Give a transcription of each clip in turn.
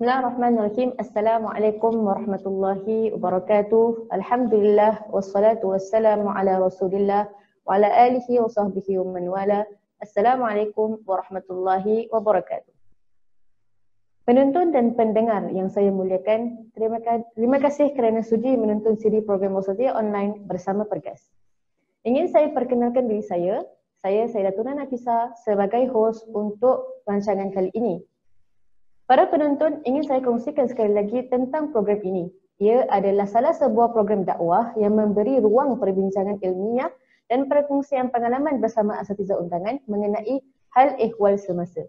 Bismillahirrahmanirrahim. Assalamualaikum warahmatullahi wabarakatuh. Alhamdulillah wassalatu wassalamu ala Rasulillah wa ala alihi wa sahbihi wa man wala. Assalamualaikum warahmatullahi wabarakatuh. Penonton dan pendengar yang saya muliakan, terima kasih kerana sudi menonton siri program Wasatiyah Online bersama Pergas. Ingin saya perkenalkan diri saya Sayyidatuna Nafisah sebagai hos untuk rancangan kali ini. Para penonton, ingin saya kongsikan sekali lagi tentang program ini. Ia adalah salah sebuah program dakwah yang memberi ruang perbincangan ilmiah dan perkongsian pengalaman bersama asatizah undangan mengenai hal ehwal semasa.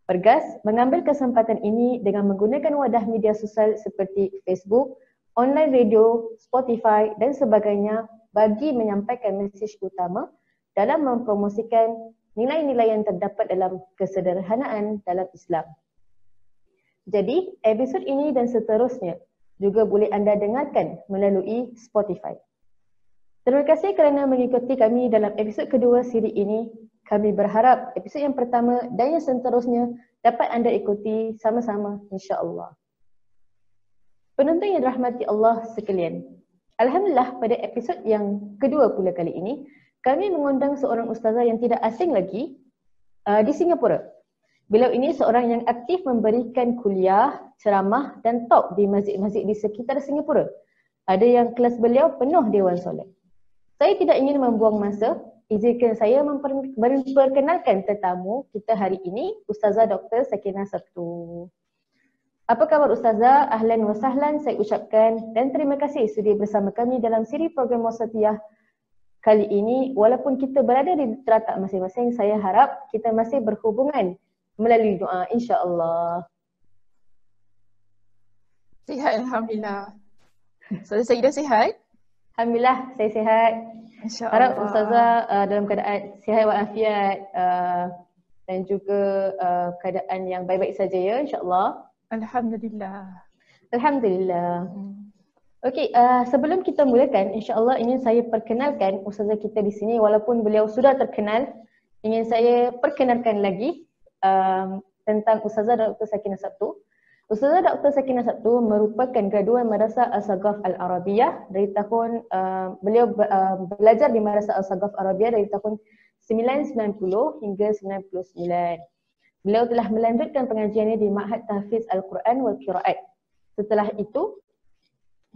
Pergas mengambil kesempatan ini dengan menggunakan wadah media sosial seperti Facebook, online radio, Spotify dan sebagainya bagi menyampaikan mesej utama dalam mempromosikan nilai-nilai yang terdapat dalam kesederhanaan dalam Islam. Jadi, episod ini dan seterusnya juga boleh anda dengarkan melalui Spotify. Terima kasih kerana mengikuti kami dalam episod kedua siri ini. Kami berharap episod yang pertama dan yang seterusnya dapat anda ikuti sama-sama insya-Allah. Penonton yang dirahmati Allah sekalian. Alhamdulillah, pada episod yang kedua pula kali ini, kami mengundang seorang ustazah yang tidak asing lagi di Singapura. Beliau ini seorang yang aktif memberikan kuliah, ceramah dan talk di masjid-masjid di sekitar Singapura. Ada yang kelas beliau penuh dewan solat. Saya tidak ingin membuang masa, izinkan saya memperkenalkan tetamu kita hari ini, Ustazah Dr. Sakinah Sabtu. Apa khabar Ustazah? Ahlan wa sahlan saya ucapkan dan terima kasih sudi bersama kami dalam siri program Wasatiyah kali ini. Walaupun kita berada di teratak masing-masing, saya harap kita masih berhubungan melalui doa insya-Allah. Sihat Alhamdulillah. Saya dah sihat? Alhamdulillah saya sihat. Insya-Allah. Harap Ustazah dalam keadaan sihat walafiat dan juga keadaan yang baik-baik saja ya insya-Allah. Alhamdulillah. Alhamdulillah. Okey, sebelum kita mulakan insya-Allah ingin saya perkenalkan Ustazah kita di sini walaupun beliau sudah terkenal, ingin saya perkenalkan lagi tentang Ustazah Dr. Sakinah Sabtu. Ustazah Dr. Sakinah Sabtu merupakan graduan Madrasah Al-Saghaf Al-Arabiyah dari tahun beliau belajar di Madrasah Al-Saghaf Al-Arabiyah dari tahun 1990 hingga 99. Beliau telah melanjutkan pengajiannya di Ma'had Tahfiz Al-Quran wal Qiraat. Setelah itu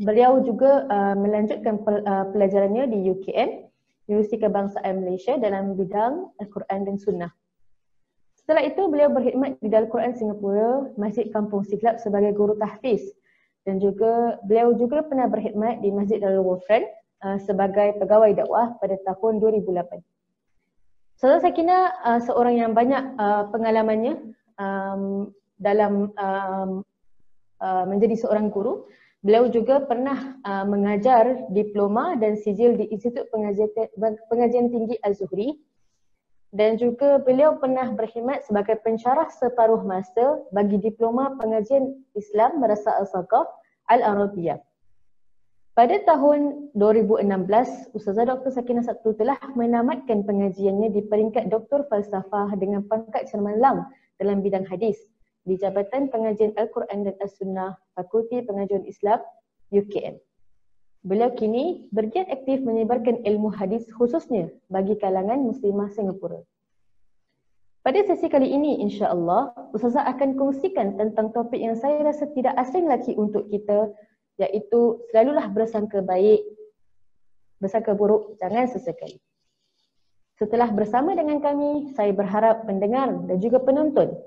beliau juga melanjutkan pelajarannya di UKM, Universiti Kebangsaan Malaysia dalam bidang Al-Quran dan Sunnah. Setelah itu beliau berkhidmat di Darul Quran Singapura, Masjid Kampung Siglap sebagai guru tahfiz dan juga beliau juga pernah berkhidmat di Masjid Darul Wafran sebagai pegawai dakwah pada tahun 2008. Ustazah Sakinah seorang yang banyak pengalamannya dalam menjadi seorang guru. Beliau juga pernah mengajar diploma dan sijil di Institut Pengajian Tinggi Al-Zuhri. Dan juga beliau pernah berkhidmat sebagai pensyarah separuh masa bagi diploma pengajian Islam Madrasah Al-Saghaf Al-Arabiyah. Pada tahun 2016, Ustazah Dr. Sakinah Sabtu telah menamatkan pengajiannya di peringkat Doktor Falsafah dengan pangkat cemerlang dalam bidang hadis di Jabatan Pengajian Al-Quran dan As-Sunnah Fakulti Pengajian Islam UKM. Beliau kini bergiat aktif menyebarkan ilmu hadis khususnya bagi kalangan muslimah Singapura. Pada sesi kali ini insya-Allah, Ustazah akan kongsikan tentang topik yang saya rasa tidak asing lagi untuk kita, iaitu selalulah bersangka baik, bersangka buruk jangan sesekali. Setelah bersama dengan kami, saya berharap pendengar dan juga penonton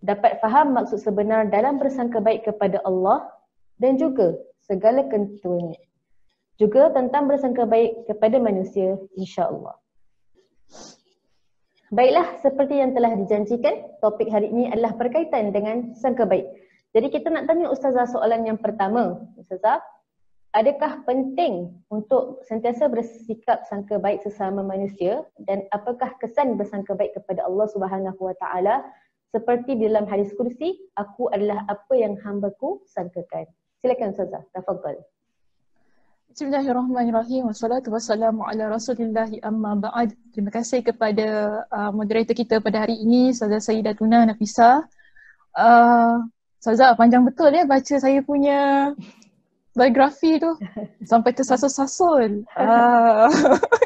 dapat faham maksud sebenar dalam bersangka baik kepada Allah dan juga segala ketentuannya. Juga tentang bersangka baik kepada manusia insya-Allah. Baiklah, seperti yang telah dijanjikan, topik hari ini adalah berkaitan dengan sangka baik. Jadi kita nak tanya Ustazah soalan yang pertama. Ustazah, adakah penting untuk sentiasa bersikap sangka baik sesama manusia dan apakah kesan bersangka baik kepada Allah Subhanahu Wa Taala seperti dalam hadis kursi, aku adalah apa yang hamba-Ku sangkakan. Silakan Ustazah, tafadhal. Bismillahirrahmanirrahim. Wassalatu wassalamu ala Rasulillahi amma ba'd. Terima kasih kepada moderator kita pada hari ini, Ustazah Sayyidatuna Nafisah. Ustazah, panjang betul ya baca saya punya biografi tu. Sampai tersasul-sasul.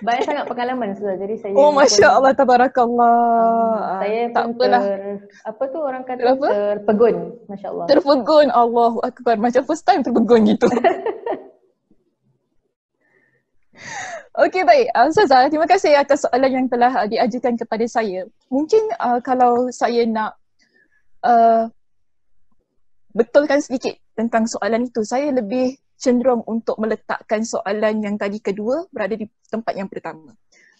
Banyak sangat pengalaman Ustazah. Jadi saya Oh, pun Masya Allah, tabarakallah. saya Tak pun apalah. apa tu orang kata Apa? terpegun, masya-Allah. Terpegun. Allahu Akbar. Macam first time terpegun gitu. Okey, baik. Ustazah, terima kasih atas soalan yang telah diajukan kepada saya. Mungkin kalau saya nak betulkan sedikit tentang soalan itu, saya lebih cenderung untuk meletakkan soalan yang tadi kedua berada di tempat yang pertama.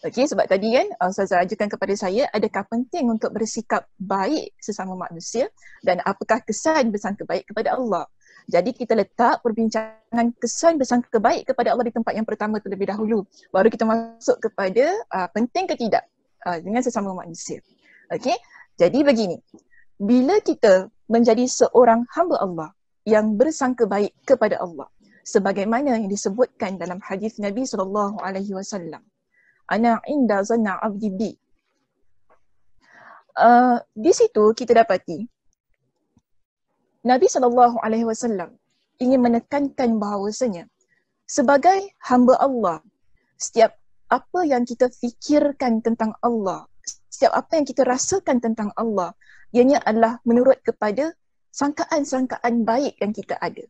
Okey, sebab tadi kan Ustazah ajukan kepada saya, adakah penting untuk bersikap baik sesama manusia dan apakah kesan bersangka baik kepada Allah. Jadi kita letak perbincangan kesan bersangka baik kepada Allah di tempat yang pertama terlebih dahulu. Baru kita masuk kepada penting ke tidak dengan sesama manusia. Okey, jadi begini. Bila kita menjadi seorang hamba Allah yang bersangka baik kepada Allah, sebagaimana yang disebutkan dalam hadis Nabi SAW, ana inda zanna abdi bi. Di situ kita dapati Nabi SAW ingin menekankan bahawasanya sebagai hamba Allah, setiap apa yang kita fikirkan tentang Allah, setiap apa yang kita rasakan tentang Allah, ianya adalah menurut kepada sangkaan-sangkaan baik yang kita ada.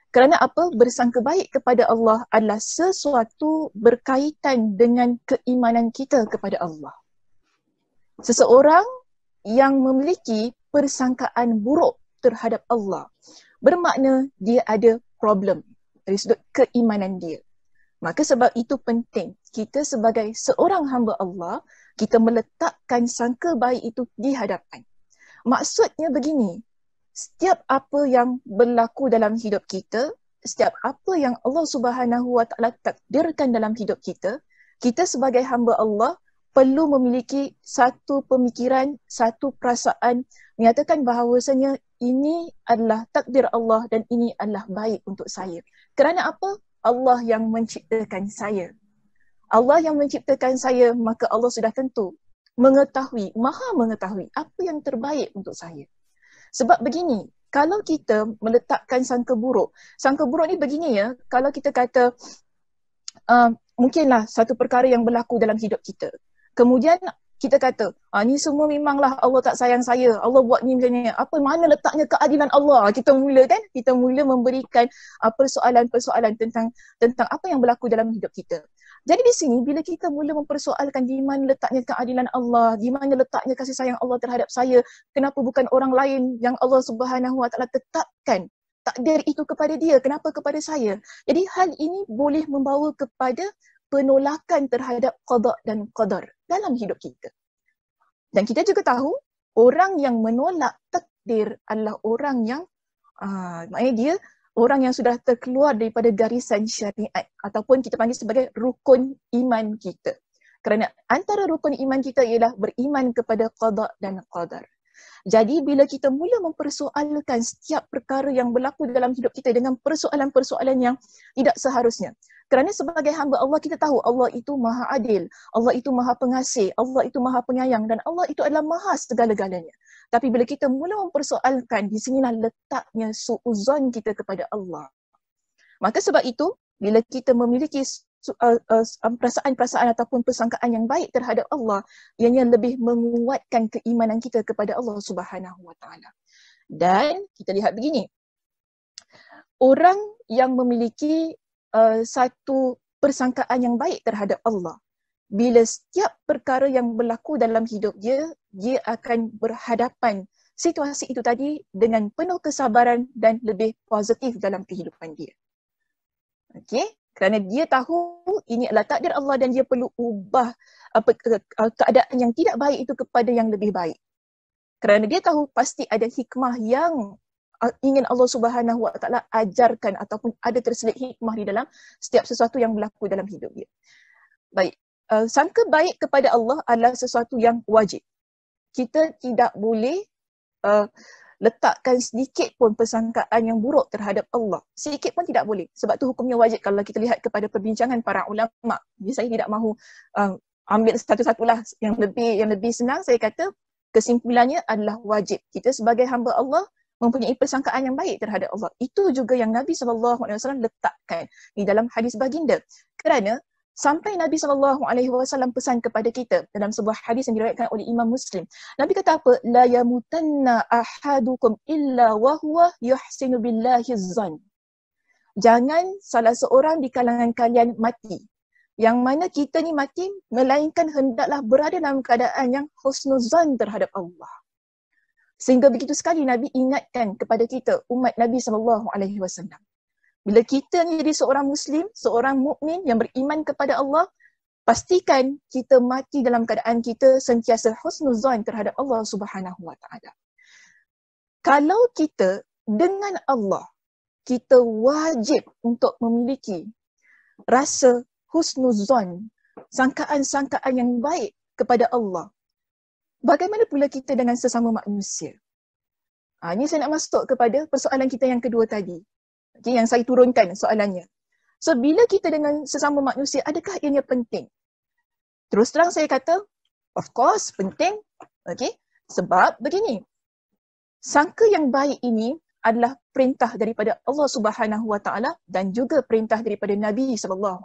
Kerana apa? Bersangka baik kepada Allah adalah sesuatu berkaitan dengan keimanan kita kepada Allah. Seseorang yang memiliki persangkaan buruk terhadap Allah bermakna dia ada problem dari sudut keimanan dia. Maka sebab itu penting kita sebagai seorang hamba Allah, kita meletakkan sangka baik itu di hadapan. Maksudnya begini, setiap apa yang berlaku dalam hidup kita, setiap apa yang Allah Subhanahu Wa Taala takdirkan dalam hidup kita, kita sebagai hamba Allah perlu memiliki satu pemikiran, satu perasaan menyatakan bahawasanya ini adalah takdir Allah dan ini adalah baik untuk saya. Kerana apa? Allah yang menciptakan saya. Allah yang menciptakan saya, maka Allah sudah tentu mengetahui, maha mengetahui apa yang terbaik untuk saya. Sebab begini, kalau kita meletakkan sangka buruk ni begini ya, kalau kita kata mungkinlah satu perkara yang berlaku dalam hidup kita. Kemudian kita kata, ni semua memanglah Allah tak sayang saya, Allah buat ni macam ni, apa mana letaknya keadilan Allah? Kita mula memberikan persoalan-persoalan tentang apa yang berlaku dalam hidup kita. Jadi di sini bila kita mula mempersoalkan di mana letaknya keadilan Allah, di mana letaknya kasih sayang Allah terhadap saya, kenapa bukan orang lain yang Allah Subhanahu Wa Taala tetapkan takdir itu kepada dia, kenapa kepada saya? Jadi hal ini boleh membawa kepada penolakan terhadap qada dan qadar dalam hidup kita. Dan kita juga tahu orang yang menolak takdir adalah orang yang maknanya dia orang yang sudah terkeluar daripada garisan syariat ataupun kita panggil sebagai rukun iman kita. Kerana antara rukun iman kita ialah beriman kepada qada dan qadar. Jadi bila kita mula mempersoalkan setiap perkara yang berlaku dalam hidup kita dengan persoalan-persoalan yang tidak seharusnya. Kerana sebagai hamba Allah kita tahu Allah itu maha adil, Allah itu maha pengasih, Allah itu maha penyayang dan Allah itu adalah maha segala-galanya. Tapi bila kita mula mempersoalkan, di sinilah letaknya suuzon kita kepada Allah. Maka sebab itu, bila kita memiliki perasaan-perasaan ataupun persangkaan yang baik terhadap Allah, ianya lebih menguatkan keimanan kita kepada Allah Subhanahu Wa Taala. Dan kita lihat begini, orang yang memiliki satu persangkaan yang baik terhadap Allah, bila setiap perkara yang berlaku dalam hidup dia, dia akan berhadapan situasi itu tadi dengan penuh kesabaran dan lebih positif dalam kehidupan dia. Okey, kerana dia tahu ini adalah takdir Allah dan dia perlu ubah keadaan yang tidak baik itu kepada yang lebih baik. Kerana dia tahu pasti ada hikmah yang ingin Allah Subhanahu Wa Taala ajarkan ataupun ada terselit hikmah di dalam setiap sesuatu yang berlaku dalam hidup dia. Baik, sangka baik kepada Allah adalah sesuatu yang wajib. Kita tidak boleh letakkan sedikit pun persangkaan yang buruk terhadap Allah. Sedikit pun tidak boleh. Sebab tu hukumnya wajib. Kalau kita lihat kepada perbincangan para ulama, saya tidak mahu ambil satu-satulah yang lebih senang, saya kata kesimpulannya adalah wajib. Kita sebagai hamba Allah mempunyai persangkaan yang baik terhadap Allah. Itu juga yang Nabi SAW letakkan di dalam hadis baginda. Kerana sampai Nabi SAW pesan kepada kita dalam sebuah hadis yang diriwayatkan oleh Imam Muslim. Nabi kata apa? La yamutanna ahadukum illa wa huwa yuhsinu billahi zan. Jangan salah seorang di kalangan kalian mati. Yang mana kita ni mati, melainkan hendaklah berada dalam keadaan yang husnuzan terhadap Allah. Sehingga begitu sekali Nabi ingatkan kepada kita, umat Nabi SAW. Bila kita ni jadi seorang Muslim, seorang mukmin yang beriman kepada Allah, pastikan kita mati dalam keadaan kita sentiasa husnuzan terhadap Allah Subhanahu Wa Taala. Kalau kita dengan Allah, kita wajib untuk memiliki rasa husnuzan, sangkaan-sangkaan yang baik kepada Allah. Bagaimana pula kita dengan sesama manusia? Ini saya nak masuk kepada persoalan kita yang kedua tadi. Okay, yang saya turunkan soalannya. So, bila kita dengan sesama manusia, adakah ianya penting? Terus terang saya kata, of course, penting. Okay? Sebab begini, sangka yang baik ini adalah perintah daripada Allah Subhanahu Wa Taala dan juga perintah daripada Nabi SAW.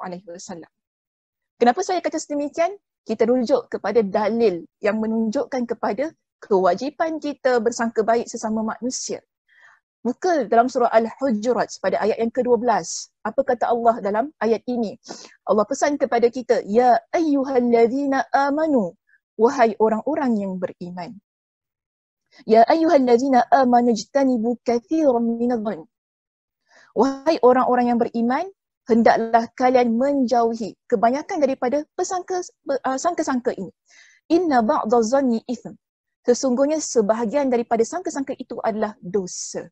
Kenapa saya kata sedemikian? Kita rujuk kepada dalil yang menunjukkan kepada kewajipan kita bersangka baik sesama manusia. Buka dalam surah Al-Hujurat pada ayat yang ke-12. Apa kata Allah dalam ayat ini? Allah pesan kepada kita, ya ayyuhallazina amanu, wahai orang-orang yang beriman. Ya ayyuhallazina amanu ijtanibu katsiran minadh-dhann. Wahai orang-orang yang beriman, hendaklah kalian menjauhi kebanyakan daripada sangka-sangka ini. Inna ba'dadh-dhanni itsm. Sesungguhnya sebahagian daripada sangka-sangka itu adalah dosa.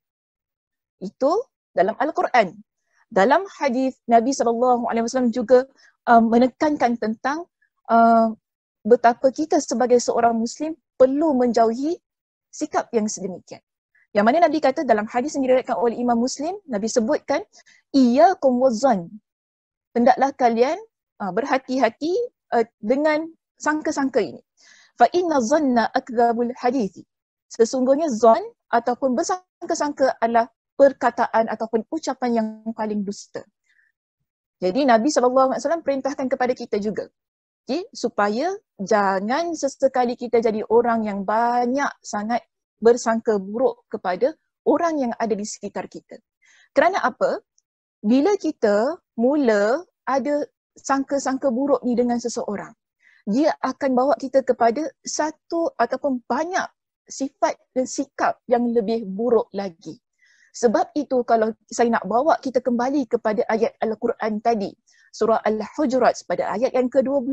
Itu dalam Al-Quran. Dalam hadis Nabi SAW juga menekankan tentang betapa kita sebagai seorang Muslim perlu menjauhi sikap yang sedemikian. Yang mana Nabi kata dalam hadis yang diriwayatkan oleh Imam Muslim, Nabi sebutkan, iyyakum wazzan. Hendaklah kalian berhati-hati dengan sangka-sangka ini. Fa inna zanna akdzabul hadithi. Sesungguhnya zan ataupun bersangka-sangka adalah perkataan ataupun ucapan yang paling dusta. Jadi Nabi SAW perintahkan kepada kita juga, okay, supaya jangan sesekali kita jadi orang yang banyak sangat bersangka buruk kepada orang yang ada di sekitar kita. Kerana apa? Bila kita mula ada sangka-sangka buruk ni dengan seseorang, dia akan bawa kita kepada satu ataupun banyak sifat dan sikap yang lebih buruk lagi. Sebab itu kalau saya nak bawa kita kembali kepada ayat Al-Quran tadi, surah Al-Hujurat pada ayat yang ke-12,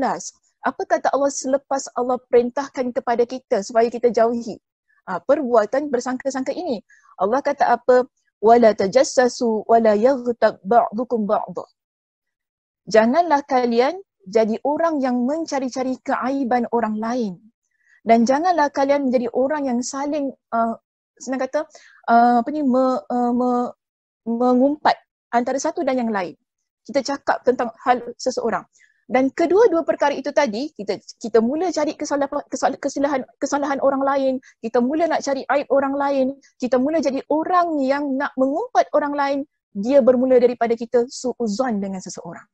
apa kata Allah selepas Allah perintahkan kepada kita supaya kita jauhi perbuatan bersangka-sangka ini? Allah kata apa? Wala tajassasu wala yaghtab ba'dukum ba'dha. Janganlah kalian jadi orang yang mencari-cari keaiban orang lain. Dan janganlah kalian menjadi orang yang saling senang kata mengumpat antara satu dan yang lain. Kita cakap tentang hal seseorang. Dan kedua-dua perkara itu tadi, kita mula cari kesalahan orang lain, kita mula nak cari aib orang lain, kita mula jadi orang yang nak mengumpat orang lain, dia bermula daripada kita su'uzan dengan seseorang.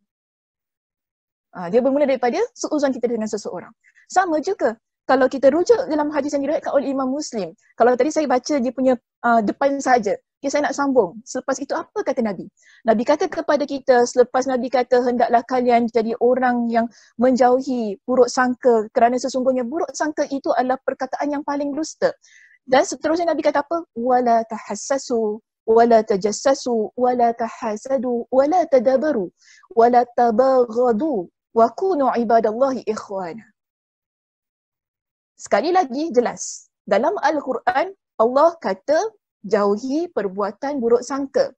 Dia bermula daripada su'uzan kita dengan seseorang. Sama juga, kalau kita rujuk dalam hadis yang diriwayatkan oleh Imam Muslim, kalau tadi saya baca dia punya depan saja, saya nak sambung. Selepas itu apa kata Nabi? Nabi kata kepada kita, selepas Nabi kata hendaklah kalian jadi orang yang menjauhi buruk sangka kerana sesungguhnya buruk sangka itu adalah perkataan yang paling dusta. Dan seterusnya Nabi kata apa? Wala tahassasu, wala tajassasu, wala tahasadu, wala tadabaru, wala tabaghadu, wa kunu ibadallahi ikhwana. Sekali lagi jelas. Dalam Al-Quran, Allah kata jauhi perbuatan buruk sangka.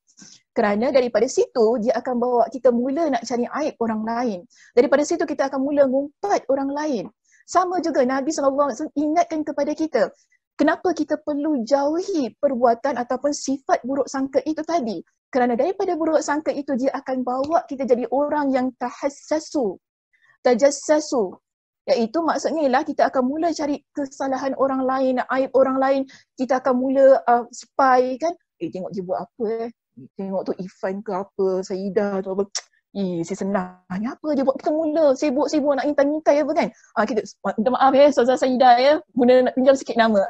Kerana daripada situ, dia akan bawa kita mula nak cari aib orang lain. Daripada situ, kita akan mula ngumpat orang lain. Sama juga Nabi SAW ingatkan kepada kita, kenapa kita perlu jauhi perbuatan ataupun sifat buruk sangka itu tadi. Kerana daripada buruk sangka itu, dia akan bawa kita jadi orang yang tahassasu, tajassasu, Iaitu maksudnya ialah kita akan mula cari kesalahan orang lain, aib orang lain, kita akan mula spy kan. Tengok dia buat apa tengok tu Ifan ke apa, Saidah tu apa. Si senangnya apa dia buat, kita mula sibuk-sibuk nak intai-intai apa kan. Kita minta maaf Ustazah Saidah guna nak pinjam sikit nama.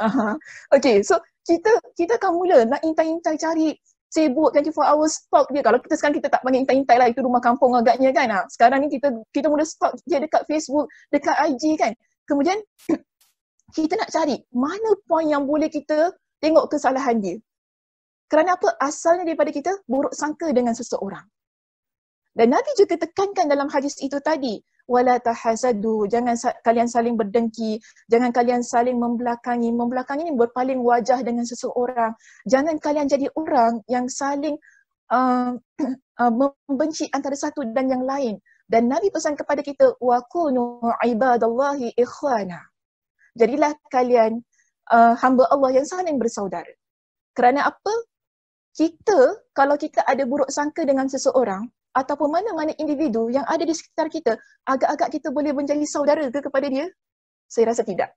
Okay, so kita akan mula nak intai-intai cari, sibuk 24 hours stalk dia. Kalau kita sekarang kita tak panggil intai-intai lah, itu rumah kampung agaknya kan. Sekarang ni kita mula stalk dia dekat Facebook, dekat IG kan. Kemudian kita nak cari mana poin yang boleh kita tengok kesalahan dia. Kerana apa? Asalnya daripada kita buruk sangka dengan seseorang. Dan Nabi juga tekankan dalam hadis itu tadi, wala tahasadu, jangan kalian saling berdengki, jangan kalian saling membelakangi. Membelakangi ini berpaling wajah dengan seseorang. Jangan kalian jadi orang yang saling membenci antara satu dan yang lain. Dan Nabi pesan kepada kita, wa kunu ibadallahi ikhwana. Jadilah kalian hamba Allah yang saling bersaudara. Kerana apa? Kalau kita ada buruk sangka dengan seseorang, ataupun mana-mana individu yang ada di sekitar kita, agak-agak kita boleh menjadi saudara ke kepada dia? Saya rasa tidak.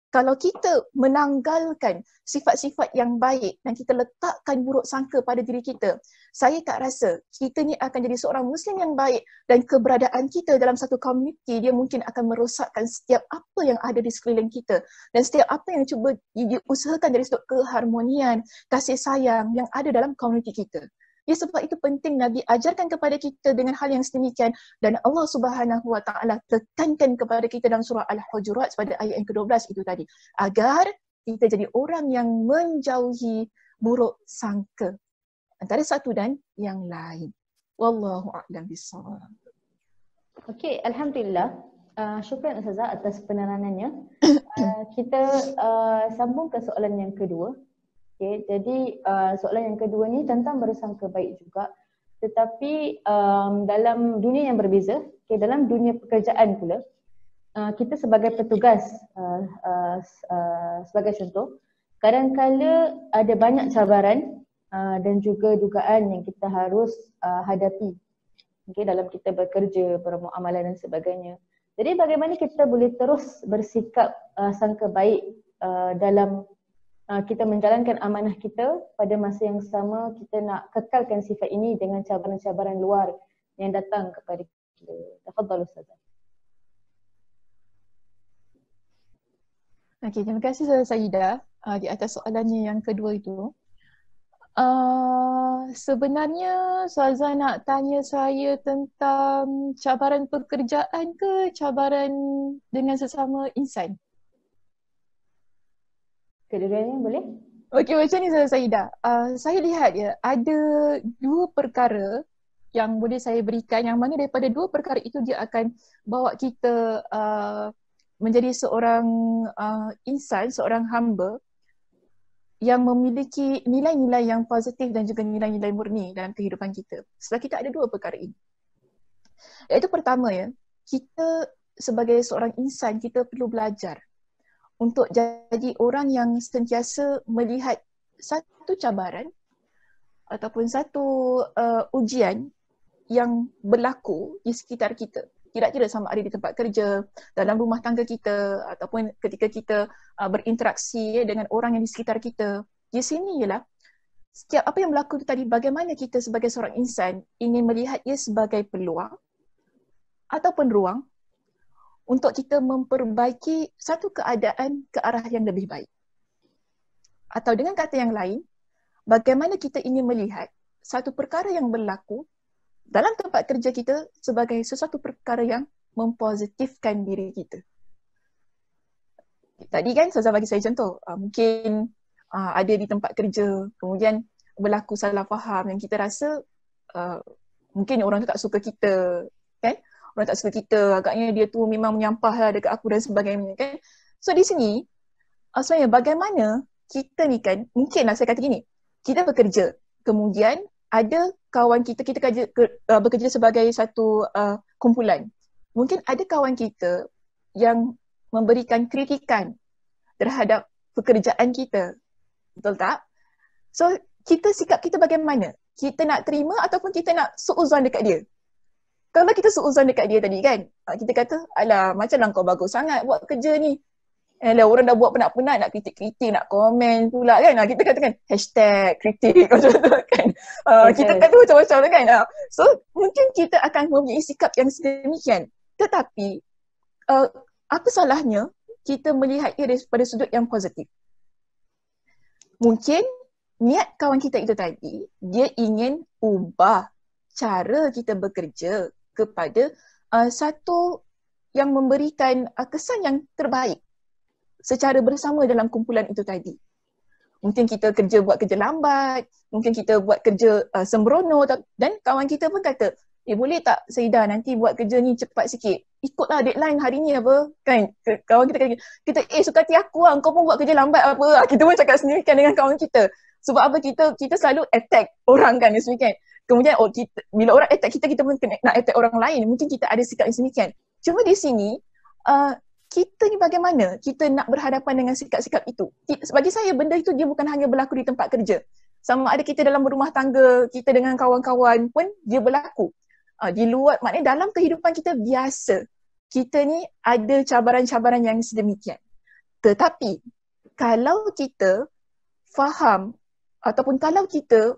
Kalau kita menanggalkan sifat-sifat yang baik dan kita letakkan buruk sangka pada diri kita, saya tak rasa kita ni akan jadi seorang Muslim yang baik, dan keberadaan kita dalam satu komuniti dia mungkin akan merosakkan setiap apa yang ada di sekeliling kita, dan setiap apa yang cuba diusahakan dari sudut keharmonian, kasih sayang yang ada dalam komuniti kita. Ya, sebab itu penting Nabi ajarkan kepada kita dengan hal yang sedemikian, dan Allah Subhanahu Wa Taala tekankan kepada kita dalam surah Al-Hujurat pada ayat yang ke-12 itu tadi, agar kita jadi orang yang menjauhi buruk sangka antara satu dan yang lain. Wallahu a'lam bishawab. Okey, alhamdulillah. Syukran Ustazah atas penerangannya. Kita sambung ke soalan yang kedua. Okay, jadi soalan yang kedua ni tentang bersangka baik juga, tetapi dalam dunia yang berbeza. Okay, dalam dunia pekerjaan pula, kita sebagai petugas, sebagai contoh, kadang-kala ada banyak cabaran dan juga dugaan yang kita harus hadapi, okay, dalam kita bekerja, bermuamalah dan sebagainya. Jadi bagaimana kita boleh terus bersikap sangka baik dalam kita menjalankan amanah kita, pada masa yang sama kita nak kekalkan sifat ini dengan cabaran-cabaran luar yang datang kepada kita. Tafadhal Ustazah. Okey, terima kasih Ustazah Saidah di atas soalannya yang kedua itu. Sebenarnya Ustazah nak tanya saya tentang cabaran pekerjaan ke cabaran dengan sesama insan? Kedua-duanya boleh? Okey, macam ni Saidah. Saya lihat ada dua perkara yang boleh saya berikan, yang mana daripada dua perkara itu dia akan bawa kita menjadi seorang insan, seorang hamba yang memiliki nilai-nilai yang positif dan juga nilai-nilai murni dalam kehidupan kita. Sebab kita ada dua perkara ini. Iaitu pertama kita sebagai seorang insan, kita perlu belajar untuk jadi orang yang sentiasa melihat satu cabaran ataupun satu ujian yang berlaku di sekitar kita. Tidak sama ada di tempat kerja, dalam rumah tangga kita, ataupun ketika kita berinteraksi dengan orang yang di sekitar kita. Di sini ialah setiap apa yang berlaku itu tadi, bagaimana kita sebagai seorang insan ingin melihat ia sebagai peluang ataupun ruang untuk kita memperbaiki satu keadaan ke arah yang lebih baik. Atau dengan kata yang lain, bagaimana kita ingin melihat satu perkara yang berlaku dalam tempat kerja kita sebagai sesuatu perkara yang mempositifkan diri kita. Tadi kan Ustazah bagi saya contoh, mungkin ada di tempat kerja, kemudian berlaku salah faham yang kita rasa mungkin orang tu tak suka kita, kan? Orang tak suka kita, agaknya dia tu memang menyampah lah dekat aku dan sebagainya, kan? So di sini, sebenarnya bagaimana kita ni kan, mungkinlah saya kata gini, kita bekerja, kemudian ada kawan kita bekerja sebagai satu kumpulan. Mungkin ada kawan kita yang memberikan kritikan terhadap pekerjaan kita. Betul tak? So, sikap kita bagaimana? Kita nak terima ataupun kita nak suuzon dekat dia? kalau kita suuzon dekat dia tadi kan, kita kata, alah macamlah kau bagus sangat buat kerja ni. Alah orang dah buat penat-penat nak kritik-kritik, nak komen pula kan. Kita katakan hashtag kritik macam tu kan. Kita kata macam-macam tu kan. So mungkin kita akan mempunyai sikap yang sedemikian. Tetapi apa salahnya kita melihat ia daripada sudut yang positif. Mungkin niat kawan kita itu tadi, dia ingin ubah cara kita bekerja kepada satu yang memberikan kesan yang terbaik secara bersama dalam kumpulan itu tadi. Mungkin kita buat kerja lambat, mungkin kita buat kerja sembrono, dan kawan kita pun kata, boleh tak Saidah nanti buat kerja ni cepat sikit, ikutlah deadline hari ni apa kan. Kawan kita kata, suka hati aku lah, kau pun buat kerja lambat apa. Kita pun cakap sendirikan dengan kawan kita. Sebab apa, kita selalu attack orang kan, sendirikan. Kemudian bila orang attack kita pun nak attack orang lain. Mungkin kita ada sikap yang sedemikian. Cuma di sini kita ni bagaimana kita nak berhadapan dengan sikap-sikap itu. Bagi saya benda itu dia bukan hanya berlaku di tempat kerja. Sama ada kita dalam berumah tangga, kita dengan kawan-kawan pun dia berlaku. Di luar, maknanya dalam kehidupan kita biasa, kita ni ada cabaran-cabaran yang sedemikian. Tetapi kalau kita faham ataupun kalau kita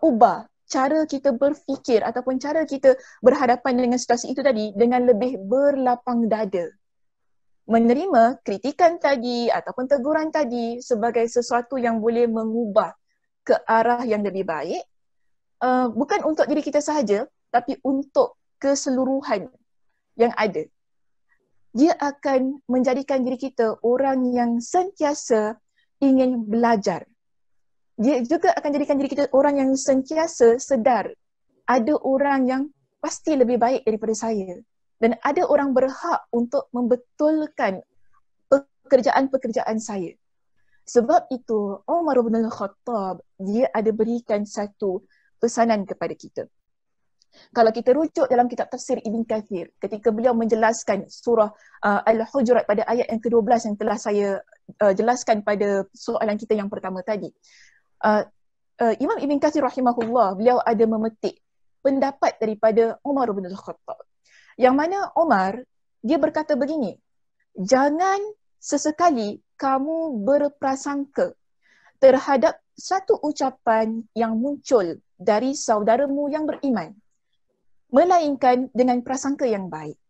ubah cara kita berfikir ataupun cara kita berhadapan dengan situasi itu tadi dengan lebih berlapang dada, menerima kritikan tadi ataupun teguran tadi sebagai sesuatu yang boleh mengubah ke arah yang lebih baik, bukan untuk diri kita sahaja, tapi untuk keseluruhan yang ada. Dia akan menjadikan diri kita orang yang sentiasa ingin belajar. Dia juga akan jadikan diri kita orang yang sentiasa sedar ada orang yang pasti lebih baik daripada saya. Dan ada orang berhak untuk membetulkan pekerjaan-pekerjaan saya. Sebab itu Umar bin Al-Khattab, dia ada berikan satu pesanan kepada kita. Kalau kita rujuk dalam kitab tafsir Ibn Kathir, ketika beliau menjelaskan surah Al-Hujurat pada ayat yang ke-12 yang telah saya jelaskan pada soalan kita yang pertama tadi. Imam Ibn Kathir rahimahullah, beliau ada memetik pendapat daripada Umar bin Al-Khattab. Yang mana Umar, dia berkata begini, jangan sesekali kamu berprasangka terhadap satu ucapan yang muncul dari saudaramu yang beriman, melainkan dengan prasangka yang baik.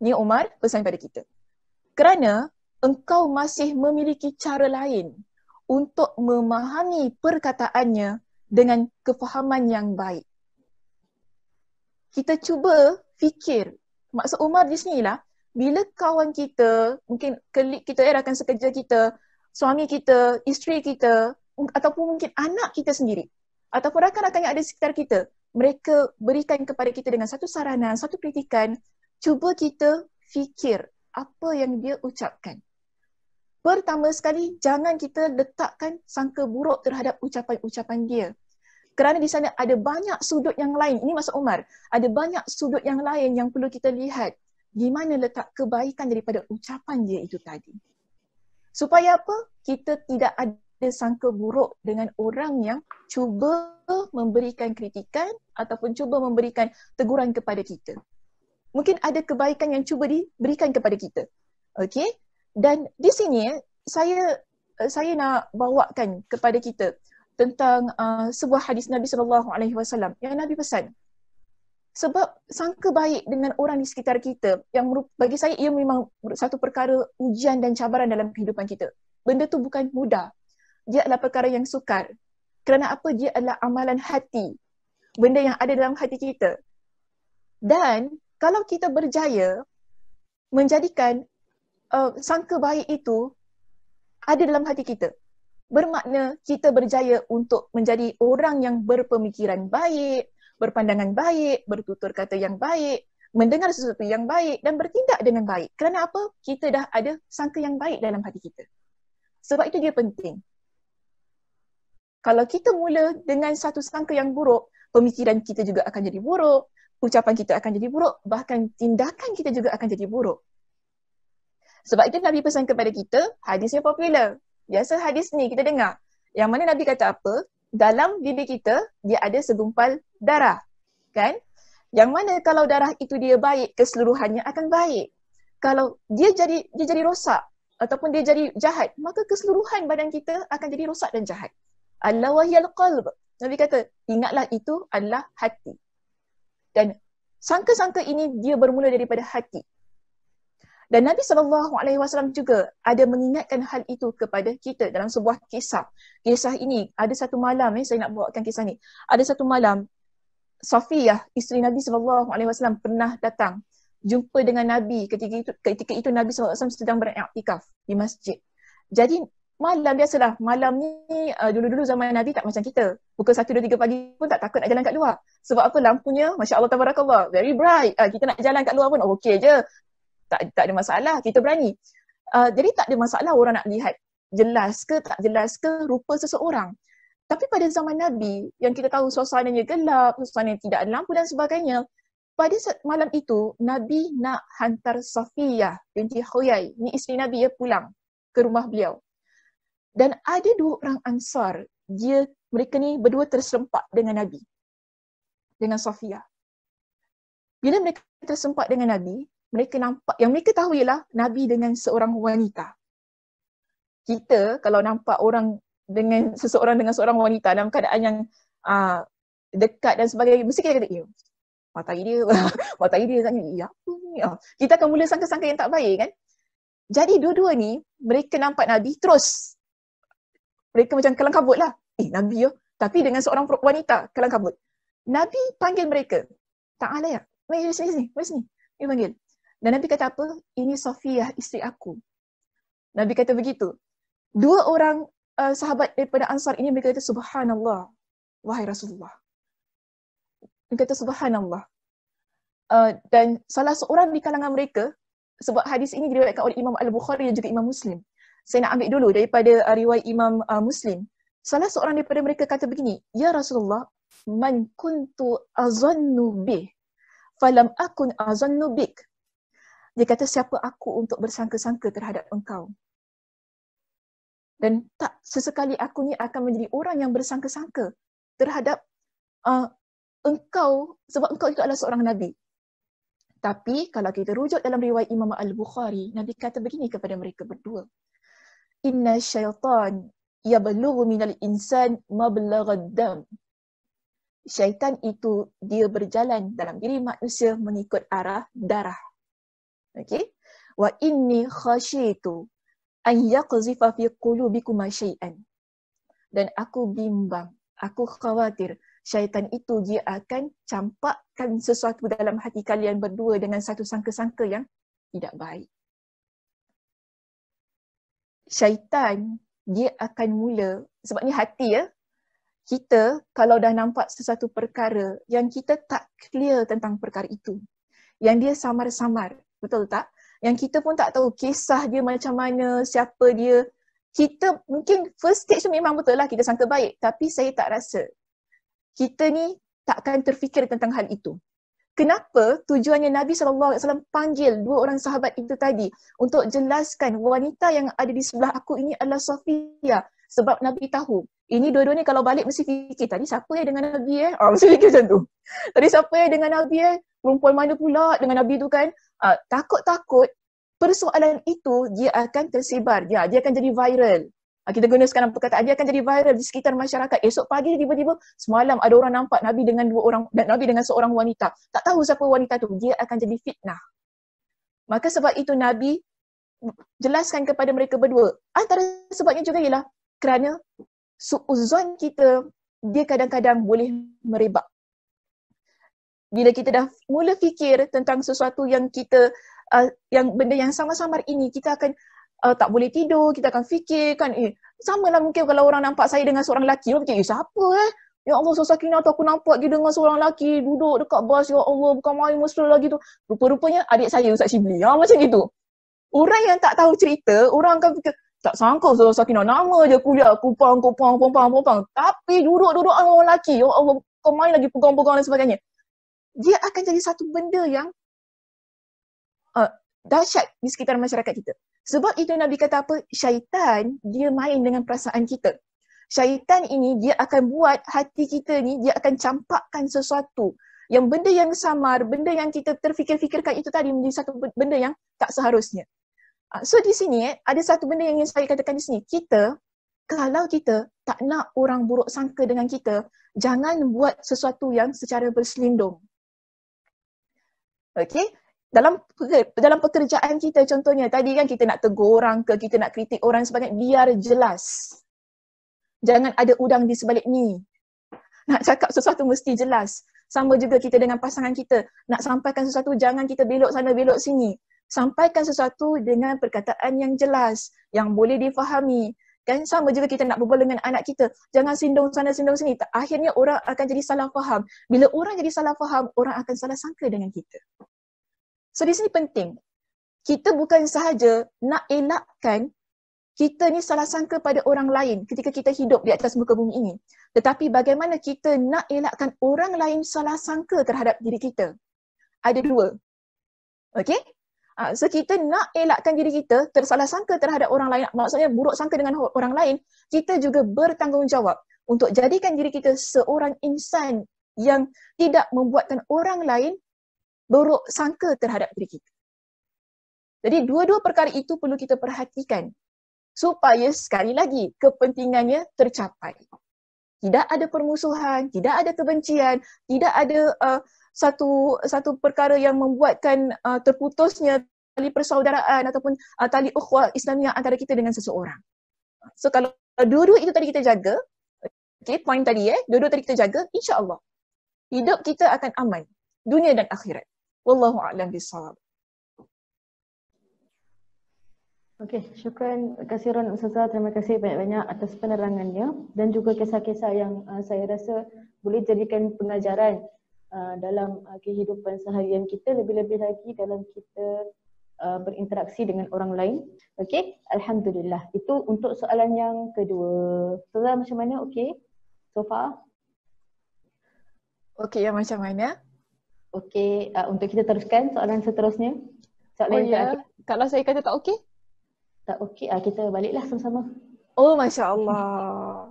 Ni Umar pesan pada kita. Kerana engkau masih memiliki cara lain untuk memahami perkataannya dengan kefahaman yang baik. Kita cuba fikir, maksud Umar di sinilah, bila kawan kita, mungkin colleague kita, rakan sekerja kita, suami kita, isteri kita, ataupun mungkin anak kita sendiri, ataupun rakan-rakan yang ada di sekitar kita, mereka berikan kepada kita dengan satu saranan, satu kritikan, cuba kita fikir apa yang dia ucapkan. Pertama sekali, jangan kita letakkan sangka buruk terhadap ucapan-ucapan dia. Kerana di sana ada banyak sudut yang lain. Ini maksud Umar. Ada banyak sudut yang lain yang perlu kita lihat. Di mana letak kebaikan daripada ucapan dia itu tadi. Supaya apa? Kita tidak ada sangka buruk dengan orang yang cuba memberikan kritikan ataupun cuba memberikan teguran kepada kita. Mungkin ada kebaikan yang cuba diberikan kepada kita. Okey? Dan di sini saya nak bawakan kepada kita tentang sebuah hadis Nabi SAW yang Nabi pesan. Sebab sangka baik dengan orang di sekitar kita, yang bagi saya ia memang satu perkara ujian dan cabaran dalam kehidupan kita. Benda tu bukan mudah. Dia adalah perkara yang sukar. Kerana apa? Dia adalah amalan hati. Benda yang ada dalam hati kita. Dan kalau kita berjaya menjadikan sangka baik itu ada dalam hati kita, bermakna kita berjaya untuk menjadi orang yang berpemikiran baik, berpandangan baik, bertutur kata yang baik, mendengar sesuatu yang baik dan bertindak dengan baik. Kerana apa? Kita dah ada sangka yang baik dalam hati kita. Sebab itu dia penting. Kalau kita mula dengan satu sangka yang buruk, pemikiran kita juga akan jadi buruk, ucapan kita akan jadi buruk, bahkan tindakan kita juga akan jadi buruk. Sebab itu Nabi pesan kepada kita, hadisnya popular. Biasa hadis ni kita dengar. Yang mana Nabi kata apa? Dalam bibir kita, dia ada segumpal darah. Kan? Yang mana kalau darah itu dia baik, keseluruhannya akan baik. Kalau dia jadi rosak ataupun dia jadi jahat, maka keseluruhan badan kita akan jadi rosak dan jahat. Ala wahyal qalb. Nabi kata, ingatlah itu adalah hati. Dan sangka-sangka ini dia bermula daripada hati. Dan Nabi SAW juga ada mengingatkan hal itu kepada kita dalam sebuah kisah. Kisah ini, ada satu malam, saya nak bawakan kisah ni. Ada satu malam, Safiyah, isteri Nabi SAW pernah datang jumpa dengan Nabi. Ketika itu Nabi SAW sedang beriktikaf di masjid. Jadi malam biasalah, malam ni dulu-dulu zaman Nabi tak macam kita. Pukul 1, 2, 3 pagi pun tak takut nak jalan kat luar. Sebab apa? Lampunya, Masya Allah, Tabarakallah, very bright. Kita nak jalan kat luar pun okey je. Tak ada masalah, kita berani. Jadi tak ada masalah orang nak lihat jelas ke tak jelas ke rupa seseorang. Tapi pada zaman Nabi, yang kita tahu suasananya gelap, suasana tidak ada lampu dan sebagainya, pada malam itu, Nabi nak hantar Safiyah binti Huyai, ni isteri Nabi, ya, pulang ke rumah beliau. Dan ada 2 orang Ansar, mereka ni berdua terserempak dengan Nabi, dengan Safiyah. Bila mereka terserempak dengan Nabi, mereka nampak, yang mereka tahu ialah Nabi dengan seorang wanita. Kita kalau nampak seseorang dengan seorang wanita dalam keadaan yang dekat dan sebagainya, mesti kita kata, mata dia kan ni, apa ni? Kita akan mula sangka-sangka yang tak baik kan? Jadi dua-dua ni, mereka nampak Nabi, terus mereka macam kalang kabut lah. Nabi tapi dengan seorang wanita, kalang kabut. Nabi panggil mereka. Ta'ala ya, mari sini. Dia panggil. Dan Nabi kata apa? Ini Safiyah, isteri aku. Nabi kata begitu. 2 orang sahabat daripada Ansar ini, mereka kata subhanallah, wahai Rasulullah. Mereka kata subhanallah. Dan salah seorang di kalangan mereka, sebab hadis ini diriwayatkan oleh Imam Al-Bukhari dan juga Imam Muslim. Saya nak ambil dulu daripada riwayat Imam Muslim. Salah seorang daripada mereka kata begini, ya Rasulullah, man kuntu azannu bih, falam akun azannu bik. Dia kata, siapa aku untuk bersangka-sangka terhadap engkau? Dan tak sesekali aku ni akan menjadi orang yang bersangka-sangka terhadap engkau, sebab engkau itu adalah seorang Nabi. Tapi kalau kita rujuk dalam riwayat Imam Al-Bukhari, Nabi kata begini kepada mereka berdua. Inna syaitan yablughu minal insan mablaghad dam. Syaitan itu dia berjalan dalam diri manusia mengikut arah darah. Okey? Wa inni khasyitu an yaqzifa fi qulubikum syai'an. Dan aku bimbang, aku khawatir syaitan itu dia akan campakkan sesuatu dalam hati kalian berdua dengan satu sangka-sangka yang tidak baik. Syaitan dia akan mula, sebab ni hati ya. Kita kalau dah nampak sesuatu perkara yang kita tak clear tentang perkara itu, yang dia samar-samar, betul tak? Yang kita pun tak tahu kisah dia macam mana, siapa dia. Kita mungkin first stage tu memang betul lah kita sangka baik, tapi saya tak rasa kita ni takkan terfikir tentang hal itu. Kenapa tujuannya Nabi SAW panggil 2 orang sahabat itu tadi untuk jelaskan wanita yang ada di sebelah aku ini adalah Safiyah. Sebab Nabi tahu, ini dua-dua ni kalau balik mesti fikir, tadi siapa yang dengan Nabi mesti fikir macam tu. Tadi siapa yang dengan Nabi perempuan mana pula dengan Nabi tu kan. Takut-takut persoalan itu dia akan tersebar, dia akan jadi viral. Kita guna sekarang perkataan, dia akan jadi viral di sekitar masyarakat. Esok pagi tiba-tiba semalam ada orang nampak Nabi dengan 2 orang, Nabi dengan seorang wanita. Tak tahu siapa wanita tu, dia akan jadi fitnah. Maka sebab itu Nabi jelaskan kepada mereka berdua. Antara sebabnya juga ialah kerana su'uzon kita, dia kadang-kadang boleh merebak. Bila kita dah mula fikir tentang sesuatu yang kita, yang benda yang samar-samar ini, kita akan tak boleh tidur, kita akan fikir kan, samalah mungkin kalau orang nampak saya dengan seorang lelaki, orang fikir, siapa Ya Allah, Sakinah tu aku nampak dia dengan seorang lelaki duduk dekat bas, ya Allah, bukan main mesra lagi tu. Rupa-rupanya adik saya Ustaz Shibli, macam gitu. Orang yang tak tahu cerita, orang akan fikir, tak sangka Ustaz Sakinah, nama je kuliah, kupang. Tapi duduk-duduk dengan orang lelaki, ya Allah, bukan main lagi pegang-pegang dan sebagainya. Dia akan jadi satu benda yang dahsyat di sekitar masyarakat kita. Sebab itu Nabi kata apa? Syaitan, dia main dengan perasaan kita. Syaitan ini, dia akan buat hati kita ni, dia akan campakkan sesuatu yang benda yang samar, benda yang kita terfikir-fikirkan itu tadi menjadi satu benda yang tak seharusnya. So di sini ada satu benda yang ingin saya katakan di sini. Kalau kita tak nak orang buruk sangka dengan kita, jangan buat sesuatu yang secara berselindung. Okey? Dalam pekerjaan kita contohnya, tadi kan kita nak tegur orang ke, kita nak kritik orang sebagainya, biar jelas. Jangan ada udang di sebalik ni. Nak cakap sesuatu mesti jelas. Sama juga kita dengan pasangan kita. Nak sampaikan sesuatu, jangan kita belok sana, belok sini. Sampaikan sesuatu dengan perkataan yang jelas, yang boleh difahami. Kan sama juga kita nak berbual dengan anak kita. Jangan sindung sana, sindung sini. Akhirnya orang akan jadi salah faham. Bila orang jadi salah faham, orang akan salah sangka dengan kita. So di sini penting. Kita bukan sahaja nak elakkan kita ni salah sangka pada orang lain ketika kita hidup di atas muka bumi ini. Tetapi bagaimana kita nak elakkan orang lain salah sangka terhadap diri kita. Ada dua. Okey? So kita nak elakkan diri kita tersalah sangka terhadap orang lain, maksudnya buruk sangka dengan orang lain, kita juga bertanggungjawab untuk jadikan diri kita seorang insan yang tidak membuatkan orang lain buruk sangka terhadap diri kita. Jadi dua-dua perkara itu perlu kita perhatikan supaya sekali lagi kepentingannya tercapai. Tidak ada permusuhan, tidak ada kebencian, tidak ada satu perkara yang membuatkan terputusnya tali persaudaraan ataupun tali ukhuwah Islamiah antara kita dengan seseorang. So kalau dua-dua itu tadi kita jaga, okay, poin tadi dua-dua tadi kita jaga, insya-Allah hidup kita akan aman dunia dan akhirat. Wallahu a'lam bishawab. Okey, syukran kasiran Ustazah. Terima kasih banyak-banyak atas penerangannya dan juga kisah-kisah yang saya rasa boleh jadikan pengajaran dalam kehidupan seharian kita, lebih-lebih lagi dalam kita berinteraksi dengan orang lain. Okey, alhamdulillah. Itu untuk soalan yang kedua. Ustazah macam mana? Okey. So far? Okey, yang macam mana? Okey, untuk kita teruskan soalan seterusnya. Soalan yang terakhir. Kalau saya kata tak okey? Tak okey, kita baliklah sama-sama. Oh, Masya Allah.